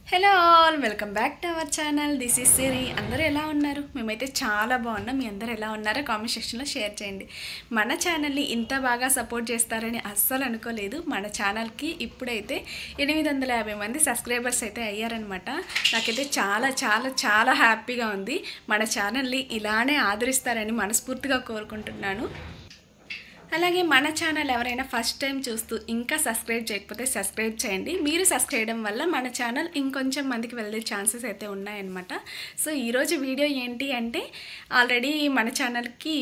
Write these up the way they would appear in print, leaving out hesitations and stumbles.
Hello all welcome back to our channel. This is Siri. అందరూ ఎలా ఉన్నారు? మేమైతే చాలా బాగున్నాం. మీ అందరూ ఎలా ఉన్నారో కామెంట్ సెక్షన్లో షేర్ చేయండి. మన ఛానల్ని ఇంత బాగా సపోర్ట్ చేస్తారని అస్సలు అనుకోలేదు. మన ఛానల్కి ఇప్పుడైతే 850 మంది సబ్స్క్రైబర్స్ అయితే అయ్యారనమాట. నాకైతే చాలా చాలా చాలా హ్యాపీగా ఉంది. మన ఛానల్ని ఇలానే ఆదరిస్తారని మనస్ఫూర్తిగా కోరుకుంటున్నాను. అలాగే మన ఛానల్ ఎవరైనా ఫస్ట్ టైం చూస్తూ ఇంకా సబ్స్క్రైబ్ చేయకపోతే సబ్స్క్రైబ్ చేయండి. మీరు సబ్స్క్రైబ్ చేయడం వల్ల మన ఛానల్ ఇంకొంచెం మందికి వెళ్ళే ఛాన్సెస్ అయితే ఉన్నాయన్నమాట. సో ఈరోజు వీడియో ఏంటి అంటే, ఆల్రెడీ మన ఛానల్కి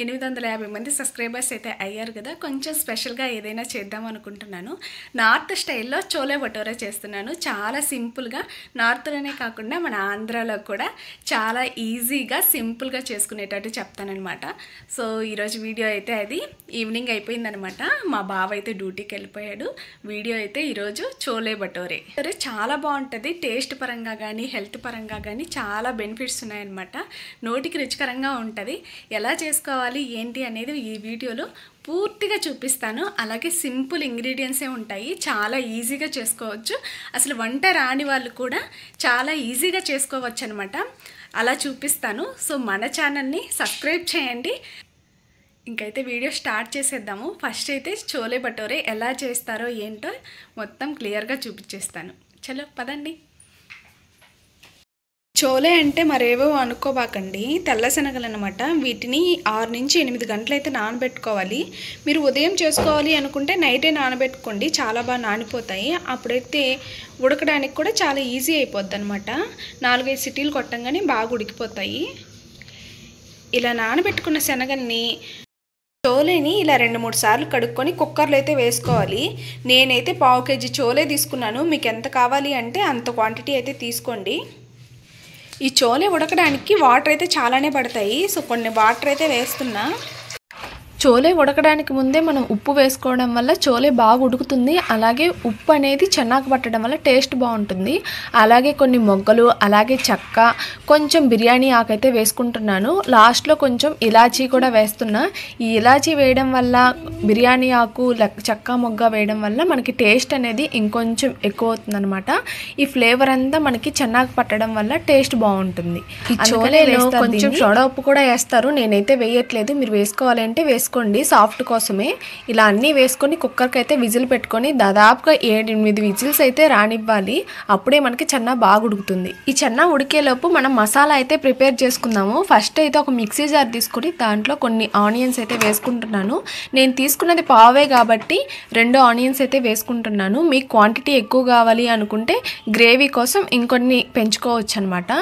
850 మంది సబ్స్క్రైబర్స్ అయితే అయ్యారు కదా, కొంచెం స్పెషల్గా ఏదైనా చేద్దాం అనుకుంటున్నాను. నార్త్ స్టైల్లో చోలే భటోరే చేస్తున్నాను. చాలా సింపుల్గా, నార్త్లోనే కాకుండా మన ఆంధ్రాలో కూడా చాలా ఈజీగా సింపుల్గా చేసుకునేటట్టు చెప్తానమాట. సో ఈరోజు వీడియో అయితే అది ఈవినింగ్ అయిపోయిందనమాట. మా బావ అయితే డ్యూటీకి వెళ్ళిపోయాడు. వీడియో అయితే ఈరోజు చోలే భటోరే చాలా బాగుంటుంది. టేస్ట్ పరంగా కానీ హెల్త్ పరంగా కానీ చాలా బెనిఫిట్స్ ఉన్నాయన్నమాట. నోటికి రుచికరంగా ఉంటుంది. ఎలా చేసుకోవాలి ఏంటి అనేది ఈ వీడియోలో పూర్తిగా చూపిస్తాను. అలాగే సింపుల్ ఇంగ్రీడియంట్సే ఉంటాయి, చాలా ఈజీగా చేసుకోవచ్చు. అసలు వంట రాని వాళ్ళు కూడా చాలా ఈజీగా చేసుకోవచ్చు అనమాట. అలా చూపిస్తాను. సో మన ఛానల్ని సబ్స్క్రైబ్ చేయండి. ఇంకైతే వీడియో స్టార్ట్ చేసేద్దాము. ఫస్ట్ అయితే చోలే భటోరే ఎలా చేస్తారో ఏంటో మొత్తం క్లియర్గా చూపించేస్తాను. చలో పదండి. చోలే అంటే మరేవో అనుకోబాకండి, తెల్ల శనగలు అనమాట. వీటిని 6 నుంచి 8 గంటలు అయితే నానబెట్టుకోవాలి. మీరు ఉదయం చేసుకోవాలి అనుకుంటే నైటే నానబెట్టుకోండి, చాలా బాగా నానిపోతాయి. అప్పుడైతే ఉడకడానికి కూడా చాలా ఈజీ అయిపోద్ది అనమాట. 4-5 సిటీలు కొట్టంగానే బాగా ఉడికిపోతాయి. ఇలా నానబెట్టుకున్న శనగల్ని చోలేని ఇలా 2-3 సార్లు కడుక్కొని కుక్కర్లో అయితే వేసుకోవాలి. నేనైతే 1/2 కేజీ చోలే తీసుకున్నాను. మీకు ఎంత కావాలి అంటే అంత క్వాంటిటీ అయితే తీసుకోండి. ఈ చోలే ఉడకడానికి వాటర్ అయితే చాలానే పడతాయి. సో కొన్ని వాటర్ అయితే వేస్తున్నా. చోలే ఉడకడానికి ముందే మనం ఉప్పు వేసుకోవడం వల్ల చోలే బాగా ఉడుకుతుంది. అలాగే ఉప్పు అనేది చెన్నాకు పట్టడం వల్ల టేస్ట్ బాగుంటుంది. అలాగే కొన్ని మొగ్గలు, అలాగే చెక్క, కొంచెం బిర్యానీ ఆకు అయితే వేసుకుంటున్నాను. లాస్ట్లో కొంచెం ఇలాచీ కూడా వేస్తున్నా. ఈ ఇలాచీ వేయడం వల్ల, బిర్యానీ ఆకు, చెక్క, మొగ్గ వేయడం వల్ల మనకి టేస్ట్ అనేది ఇంకొంచెం ఎక్కువ అవుతుంది అనమాట. ఈ ఫ్లేవర్ అంతా మనకి చెన్నాకు పట్టడం వల్ల టేస్ట్ బాగుంటుంది. ఈ చోలేలో కొంచెం సోడా ఉప్పు కూడా వేస్తారు. నేనైతే వేయట్లేదు, మీరు వేసుకోవాలంటే వేసుకోండి, సాఫ్ట్ కోసమే. ఇలా అన్నీ వేసుకొని కుక్కర్కి అయితే విజిల్ పెట్టుకొని దాదాపుగా 7-8 విజిల్స్ అయితే రానివ్వాలి. అప్పుడే మనకి చెన్నా బాగా ఉడుకుతుంది. ఈ చెన్నా ఉడికేలోపు మనం మసాలా అయితే ప్రిపేర్ చేసుకుందాము. ఫస్ట్ అయితే ఒక మిక్సీ జార్ తీసుకొని దాంట్లో కొన్ని ఆనియన్స్ అయితే వేసుకుంటున్నాను. నేను తీసుకున్నది పావే కాబట్టి 2 ఆనియన్స్ అయితే వేసుకుంటున్నాను. మీకు క్వాంటిటీ ఎక్కువ కావాలి అనుకుంటే గ్రేవీ కోసం ఇంకొన్ని పెంచుకోవచ్చు అనమాట.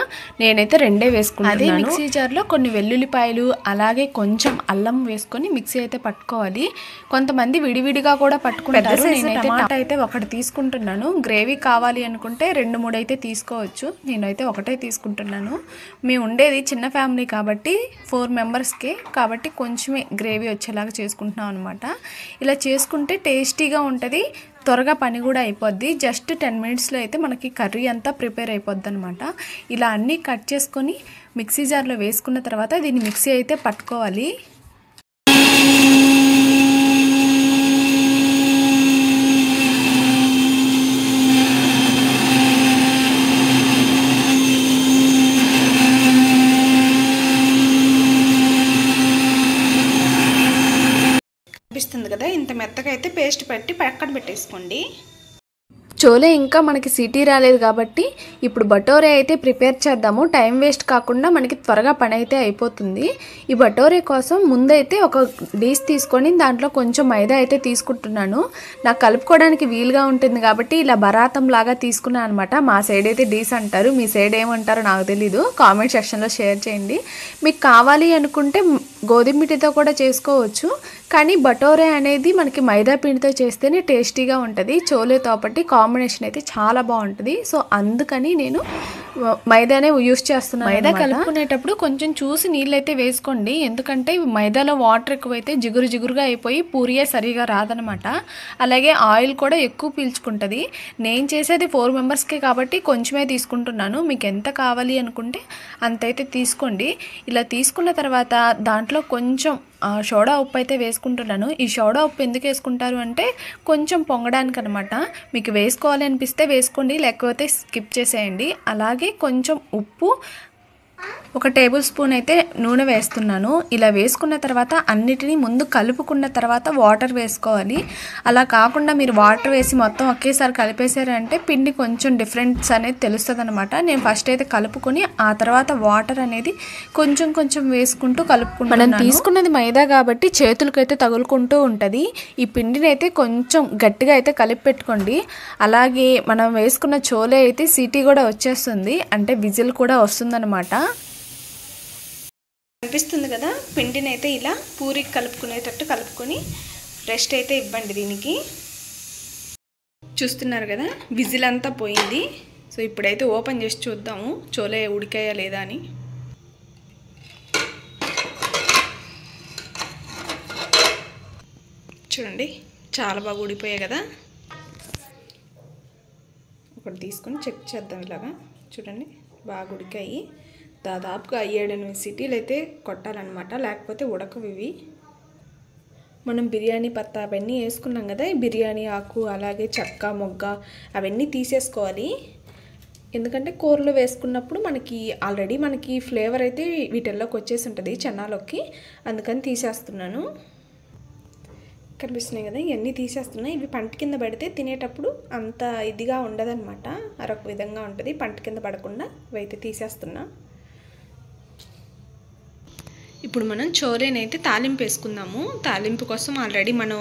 నేనైతే 2 వేసుకున్నాను. అదే మిక్సీ జార్లో కొన్ని వెల్లుల్లిపాయలు, అలాగే కొంచెం అల్లం వేసుకొని మిక్సీ అయితే పట్టుకోవాలి. కొంతమంది విడివిడిగా కూడా పట్టుకుంటారు. నేనైతే టమాటా అయితే 1 తీసుకుంటున్నాను. గ్రేవీ కావాలి అనుకుంటే 2-3 అయితే తీసుకోవచ్చు. నేనైతే 1 తీసుకుంటున్నాను. మేము ఉండేది చిన్న ఫ్యామిలీ కాబట్టి 4 మెంబర్స్కే, కాబట్టి కొంచెమే గ్రేవీ వచ్చేలాగా చేసుకుంటున్నాం అనమాట. ఇలా చేసుకుంటే టేస్టీగా ఉంటుంది, త్వరగా పని కూడా అయిపోద్ది. జస్ట్ 10 మినిట్స్లో అయితే మనకి కర్రీ అంతా ప్రిపేర్ అయిపోద్ది అనమాట. ఇలా అన్నీ కట్ చేసుకొని మిక్సీ జార్లో వేసుకున్న తర్వాత దీన్ని మిక్సీ అయితే పట్టుకోవాలి. అనిపిస్తుంది కదా, ఇంత మెత్తగా అయితే పేస్ట్ పెట్టి పక్కన పెట్టేసుకోండి. చోలే ఇంకా మనకి సిటీ రాలేదు కాబట్టి ఇప్పుడు భటోరే అయితే ప్రిపేర్ చేద్దాము. టైం వేస్ట్ కాకుండా మనకి త్వరగా పని అయితే అయిపోతుంది. ఈ భటోరే కోసం ముందైతే ఒక డిష్ తీసుకొని దాంట్లో కొంచెం మైదా అయితే తీసుకుంటున్నాను. నాకు కలుపుకోవడానికి వీలుగా ఉంటుంది కాబట్టి ఇలా బరాతం లాగా తీసుకున్నాను అనమాట. మా సైడ్ అయితే డిష్ అంటారు, మీ సైడ్ ఏమంటారో నాకు తెలీదు. కామెంట్ సెక్షన్లో షేర్ చేయండి. మీకు కావాలి అనుకుంటే గోధుమ పిండితో కూడా చేసుకోవచ్చు, కానీ భటోరే అనేది మనకి మైదా పిండితో చేస్తేనే టేస్టీగా ఉంటుంది. చోలేతో పాటు కాంబినేషన్ అయితే చాలా బాగుంటుంది. సో అందుకని నేను మైదానే యూస్ చేస్తున్నాను. మైదా కలుపుకునేటప్పుడు కొంచెం చూసి నీళ్ళు అయితే వేసుకోండి, ఎందుకంటే మైదాలో వాటర్ ఎక్కువైతే జిగురు జిగురుగా అయిపోయి పూరియే సరిగా రాదనమాట. అలాగే ఆయిల్ కూడా ఎక్కువ పీల్చుకుంటుంది. నేను చేసేది 4 మెంబర్స్కే కాబట్టి కొంచెమే తీసుకుంటున్నాను. మీకు ఎంత కావాలి అనుకుంటే అంతైతే తీసుకోండి. ఇలా తీసుకున్న తర్వాత దాంట్లో దాంట్లో కొంచెం సోడా ఉప్పు అయితే వేసుకుంటున్నాను. ఈ సోడా ఉప్పు ఎందుకు వేసుకుంటారు అంటే కొంచెం పొంగడానికి అనమాట. మీకు వేసుకోవాలి అనిపిస్తే వేసుకోండి, లేకపోతే స్కిప్ చేసేయండి. అలాగే కొంచెం ఉప్పు, 1 టేబుల్ స్పూన్ అయితే నూనె వేస్తున్నాను. ఇలా వేసుకున్న తర్వాత అన్నిటినీ ముందు కలుపుకున్న తర్వాత వాటర్ వేసుకోవాలి. అలా కాకుండా మీరు వాటర్ వేసి మొత్తం ఒకేసారి కలిపేశారంటే పిండి కొంచెం డిఫరెన్స్ అనేది తెలుస్తుంది అనమాట. నేను ఫస్ట్ అయితే కలుపుకొని ఆ తర్వాత వాటర్ అనేది కొంచెం కొంచెం వేసుకుంటూ కలుపుకుంటున్నాను. మనం తీసుకున్నది మైదా కాబట్టి చేతులకైతే తగులుకుంటూ ఉంటుంది. ఈ పిండిని అయితే కొంచెం గట్టిగా అయితే కలిపి పెట్టుకోండి. అలాగే మనం వేసుకున్న చోలే అయితే సీటీ కూడా వచ్చేస్తుంది, అంటే విజిల్ కూడా వస్తుందన్నమాట. కనిపిస్తుంది కదా, పిండిని అయితే ఇలా పూరికి కలుపుకునేటట్టు కలుపుకొని రెస్ట్ అయితే ఇవ్వండి దీనికి. చూస్తున్నారు కదా, విజిల్ అంతా పోయింది. సో ఇప్పుడైతే ఓపెన్ చేసి చూద్దాము చోలే ఉడికాయా లేదా అని. చూడండి చాలా బాగా ఉడిపోయాయి కదా. ఒకటి తీసుకొని చెక్ చేద్దాం. ఇలాగా చూడండి బాగా ఉడికాయి. దాదాపుగా 7-8 సీటీలు అయితే కొట్టాలన్నమాట, లేకపోతే ఉడకవు ఇవి. మనం బిర్యానీ పత్తా అవన్నీ వేసుకున్నాం కదా, ఈ బిర్యానీ ఆకు అలాగే చెక్క మొగ్గ అవన్నీ తీసేసుకోవాలి. ఎందుకంటే కూరలో వేసుకున్నప్పుడు ఆల్రెడీ మనకి ఫ్లేవర్ అయితే వీటిల్లోకి వచ్చేసి ఉంటుంది చెన్నాలోకి, అందుకని తీసేస్తున్నాను. కనిపిస్తున్నాయి కదా, ఇవన్నీ తీసేస్తున్నాయి. ఇవి పంట కింద పడితే తినేటప్పుడు అంత ఇదిగా ఉండదన్నమాట, అరొక విధంగా ఉంటుంది. పంట కింద పడకుండా ఇవైతే తీసేస్తున్నా. ఇప్పుడు మనం చోలేనైతే తాలింపు వేసుకుందాము. తాలింపు కోసం ఆల్రెడీ మనం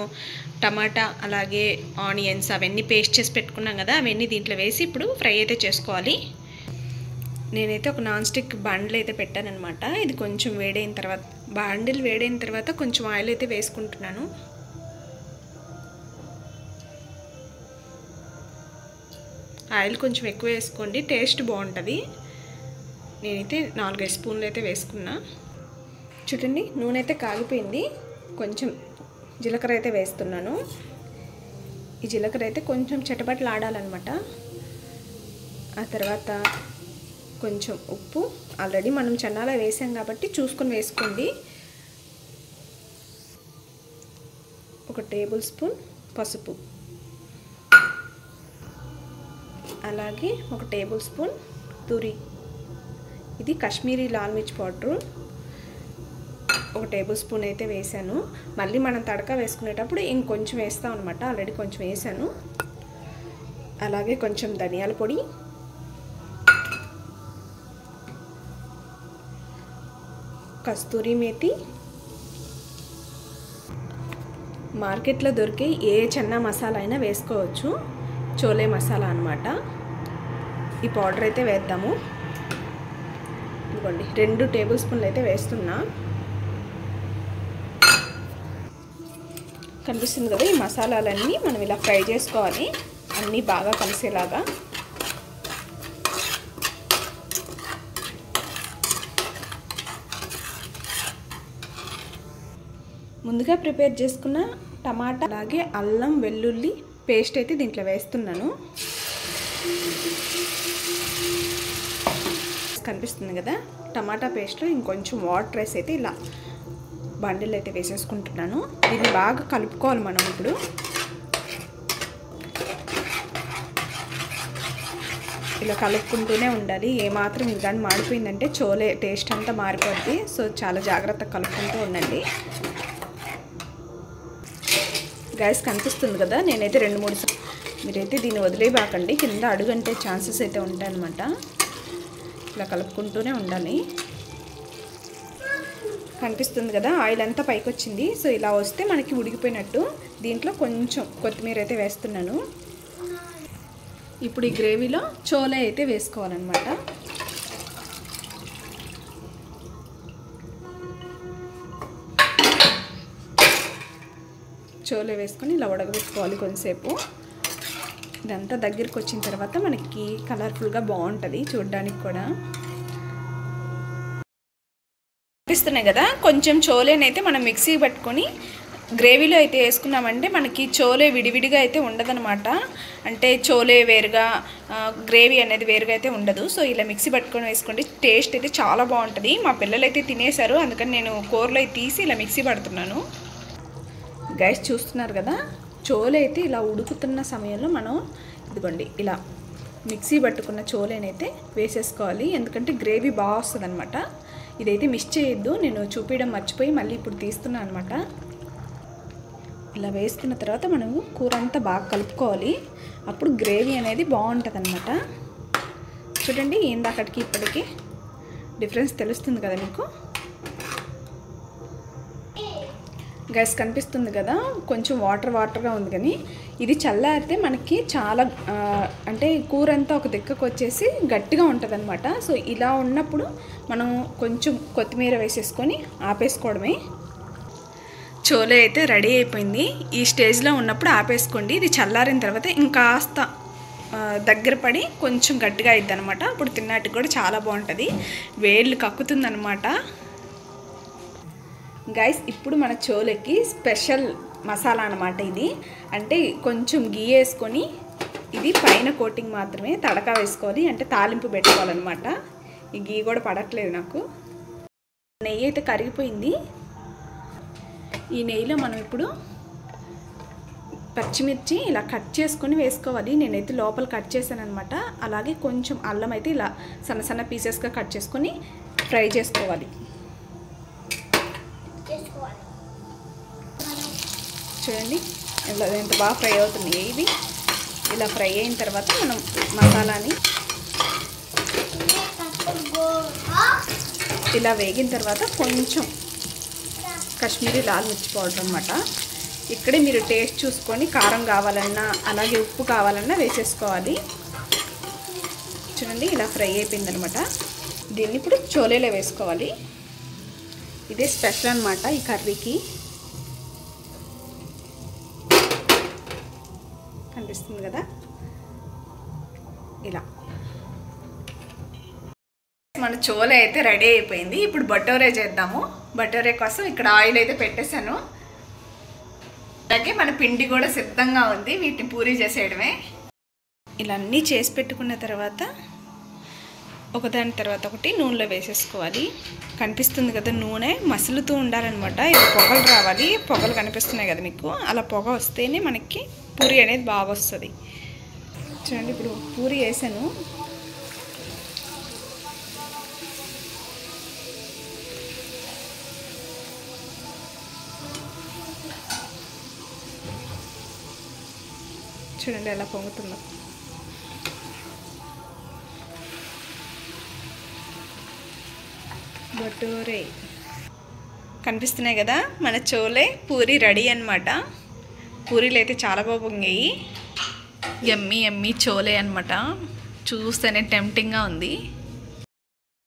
టమాటా అలాగే ఆనియన్స్ అవన్నీ పేస్ట్ చేసి పెట్టుకున్నాం కదా, అవన్నీ దీంట్లో వేసి ఇప్పుడు ఫ్రై అయితే చేసుకోవాలి. నేనైతే ఒక నాన్ స్టిక్ బాండిల్ అయితే పెట్టానన్నమాట. ఇది కొంచెం వేడైన తర్వాత, బాండిల్ వేడైన తర్వాత కొంచెం ఆయిల్ అయితే వేసుకుంటున్నాను. ఆయిల్ కొంచెం ఎక్కువ వేసుకోండి, టేస్ట్ బాగుంటుంది. నేనైతే 4-5 స్పూన్లు అయితే వేసుకున్నా. చూడండి నూనె అయితే కాగిపోయింది. కొంచెం జీలకర్ర అయితే వేస్తున్నాను. ఈ జీలకర్ర అయితే కొంచెం చిటపటలు ఆడాలన్నమాట. ఆ తర్వాత కొంచెం ఉప్పు, ఆల్రెడీ మనం చెన్నాలో వేసాం కాబట్టి చూసుకొని వేసుకోండి. 1 టేబుల్ స్పూన్ పసుపు, అలాగే 1 టేబుల్ స్పూన్ తురి, ఇది కాశ్మీరీ లాల్ మిర్చి పౌడరు 1 టేబుల్ స్పూన్ అయితే వేసాను. మళ్ళీ మనం తడక వేసుకునేటప్పుడు ఇంకొంచెం వేస్తాం అనమాట, ఆల్రెడీ కొంచెం వేసాను. అలాగే కొంచెం ధనియాల పొడి, కస్తూరి మేతి, మార్కెట్లో దొరికే ఏ చెన్నా మసాలా అయినా వేసుకోవచ్చు, చోలే మసాలా అనమాట. ఈ పౌడర్ అయితే వేద్దాము. ఇదిగోండి 2 టేబుల్ స్పూన్లు అయితే వేస్తున్నా. కనిపిస్తుంది కదా, ఈ మసాలాలన్నీ మనం ఇలా ఫ్రై చేసుకోవాలి, అన్నీ బాగా కలిసేలాగా. ముందుగా ప్రిపేర్ చేసుకున్న టమాటా అలాగే అల్లం వెల్లుల్లి పేస్ట్ అయితే దీంట్లో వేస్తున్నాను. కనిపిస్తుంది కదా, టమాటా పేస్ట్లో ఇంకొంచెం వాటర్ వేసి అయితే ఇలా బండిల్ అయితే వేసేసుకుంటున్నాను. దీన్ని బాగా కలుపుకోవాలి మనం. ఇప్పుడు ఇలా కలుపుకుంటూనే ఉండాలి. ఏమాత్రం ఇది కానీ మాడిపోయిందంటే చోలే టేస్ట్ అంతా మారిపోద్ది. సో చాలా జాగ్రత్తగా కలుపుకుంటూ ఉండండి. గ్యాస్ కనిపిస్తుంది కదా, నేనైతే 2-3 మీరైతే దీన్ని వదిలేయబాకండి, కింద అడుగంటే ఛాన్సెస్ అయితే ఉంటాయన్నమాట. ఇలా కలుపుకుంటూనే ఉండాలి. కనిపిస్తుంది కదా, ఆయిల్ అంతా పైకి వచ్చింది. సో ఇలా వస్తే మనకి ఉడికిపోయినట్టు. దీంట్లో కొంచెం కొత్తిమీర అయితే వేస్తున్నాను. ఇప్పుడు ఈ గ్రేవీలో చోలే అయితే వేసుకోవాలన్నమాట. చోలే వేసుకొని ఇలా ఉడకబెట్టుకోవాలి కొంచెంసేపు. ఇదంతా దగ్గరికి వచ్చిన తర్వాత మనకి కలర్ఫుల్గా బాగుంటుంది చూడడానికి కూడా. కనిపిస్తున్నాయి కదా, కొంచెం చోలేనైతే మనం మిక్సీ పట్టుకొని గ్రేవీలో అయితే వేసుకున్నామంటే మనకి చోలే విడివిడిగా అయితే ఉండదనమాట. అంటే చోలే వేరుగా గ్రేవీ అనేది వేరుగా అయితే ఉండదు. సో ఇలా మిక్సీ పట్టుకొని వేసుకోండి, టేస్ట్ అయితే చాలా బాగుంటుంది. మా పిల్లలు అయితే తినేశారు, అందుకని నేను కూరలో అయితే తీసి ఇలా మిక్సీ పడుతున్నాను. గైస్ చూస్తున్నారు కదా, చోలే అయితే ఇలా ఉడుకుతున్న సమయంలో మనం ఇదిగోండి ఇలా మిక్సీ పట్టుకున్న చోలేనైతే వేసేసుకోవాలి. ఎందుకంటే గ్రేవీ బాగా వస్తుంది అనమాట. ఇదైతే మిస్ చేయొద్దు, నేను చూపించడం మర్చిపోయి మళ్ళీ ఇప్పుడు తీస్తున్నాను అనమాట. ఇలా వేసుకున్న తర్వాత మనం కూర అంతా బాగా కలుపుకోవాలి, అప్పుడు గ్రేవీ అనేది బాగుంటుంది అనమాట. చూడండి ఇందాకటికి ఇప్పటికి డిఫరెన్స్ తెలుస్తుంది కదా మీకు. గైస్ కనిపిస్తుంది కదా, కొంచెం వాటర్గా ఉంది, కానీ ఇది చల్లారితే మనకి చాలా అంటే కూర అంతా ఒక దిక్కకు వచ్చేసి గట్టిగా ఉంటుంది అనమాట. సో ఇలా ఉన్నప్పుడు మనం కొంచెం కొత్తిమీర వేసేసుకొని ఆపేసుకోవడమే. చోలే అయితే రెడీ అయిపోయింది. ఈ స్టేజ్లో ఉన్నప్పుడు ఆపేసుకోండి. ఇది చల్లారిన తర్వాత ఇంకాస్త దగ్గర పడి కొంచెం గట్టిగా అయిద్ది అనమాట. అప్పుడు తిన్నాటికి కూడా చాలా బాగుంటుంది, వేళ్ళు కక్కుతుంది అనమాట. గైస్ ఇప్పుడు మన చోలేకి స్పెషల్ మసాలా అనమాట ఇది. అంటే కొంచెం గీ వేసుకొని ఇది పైన కోటింగ్ మాత్రమే తడకా వేసుకోవాలి, అంటే తాలింపు పెట్టుకోవాలన్నమాట. ఈ గీ కూడా పడట్లేదు నాకు. నెయ్యి అయితే కరిగిపోయింది. ఈ నెయ్యిలో మనం ఇప్పుడు పచ్చిమిర్చి ఇలా కట్ చేసుకొని వేసుకోవాలి. నేనైతే లోపల కట్ చేశాను అనమాట. అలాగే కొంచెం అల్లం అయితే ఇలా సన్న సన్న పీసెస్గా కట్ చేసుకొని ఫ్రై చేసుకోవాలి. చూడండి ఎంత బాగా ఫ్రై అవుతున్నాయి ఇవి. ఇలా ఫ్రై అయిన తర్వాత మనం మసాలాని ఇలా వేగిన తర్వాత కొంచెం కాశ్మీరీ లాల్ మిర్చి పౌడర్ అనమాట. ఇక్కడే మీరు టేస్ట్ చూసుకొని కారం కావాలన్నా అలాగే ఉప్పు కావాలన్నా వేసేసుకోవాలి. చూడండి ఇలా ఫ్రై అయిపోయిందనమాట. దీన్ని ఇప్పుడు చోలేలో వేసుకోవాలి. ఇదే స్పెషల్ అనమాట ఈ కర్రీకి. కనిపిస్తుంది కదా ఇలా. మన చోలే అయితే రెడీ అయిపోయింది. ఇప్పుడు బటోరే చేద్దాము. బటోరే కోసం ఇక్కడ ఆయిల్ అయితే పెట్టేశాను. అలాగే మన పిండి కూడా సిద్ధంగా ఉంది, వీటిని పూరీ చేసేయడమే. ఇలా అన్నీ చేసి పెట్టుకున్న తర్వాత ఒకదాని తర్వాత ఒకటి నూనెలో వేసేసుకోవాలి. కనిపిస్తుంది కదా నూనె మసులుతూ ఉండాలన్నమాట. ఇది పొగలు రావాలి, పొగలు కనిపిస్తున్నాయి కదా మీకు, అలా పొగ వస్తేనే మనకి పూరీ అనేది బాగా వస్తుంది. చూడండి ఇప్పుడు పూరీ వేసాను. చూడండి ఎలా పొంగుతుందో. బటోరే కనిపిస్తున్నాయి కదా, మన చోలే పూరీ రెడీ అనమాట. పూరీలు అయితే చాలా బాగా పొంగాయి. ఎమ్మి ఎమ్మి చోలే అనమాట. చూస్తేనే టెంప్టింగ్గా ఉంది.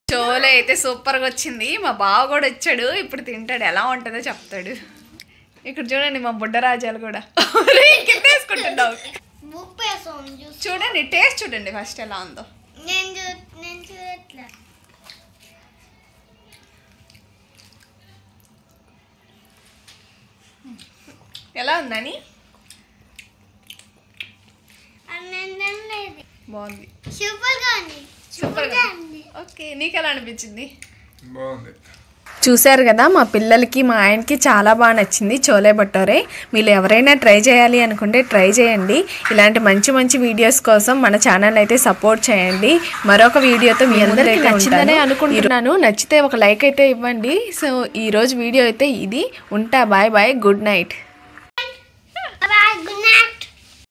చోలే అయితే సూపర్గా వచ్చింది. మా బావ కూడా వచ్చాడు, ఇప్పుడు తింటాడు, ఎలా ఉంటుందో చెప్తాడు. ఇక్కడ చూడండి మా బుడ్డరాజాలు కూడా కింద వేసుకుంటున్నావు. చూడండి టేస్ట్ చూడండి ఫస్ట్ ఎలా ఉందో. ఎలా ఉందని? బాగుంది, సూపర్గా. ఓకే, నీకు ఎలా అనిపించింది? బాగుంది. చూశారు కదా, మా పిల్లలకి మా ఆయనకి చాలా బాగా నచ్చింది చోలే భటోరే. మీరు ఎవరైనా ట్రై చేయాలి అనుకుంటే ట్రై చేయండి. ఇలాంటి మంచి మంచి వీడియోస్ కోసం మన ఛానల్ అయితే సపోర్ట్ చేయండి. మరొక వీడియోతో మీ అందరికీ నచ్చిందనే అనుకుంటున్నాను. నచ్చితే ఒక లైక్ అయితే ఇవ్వండి. సో ఈరోజు వీడియో అయితే ఇది. ఉంటా, బాయ్ బాయ్, గుడ్ నైట్.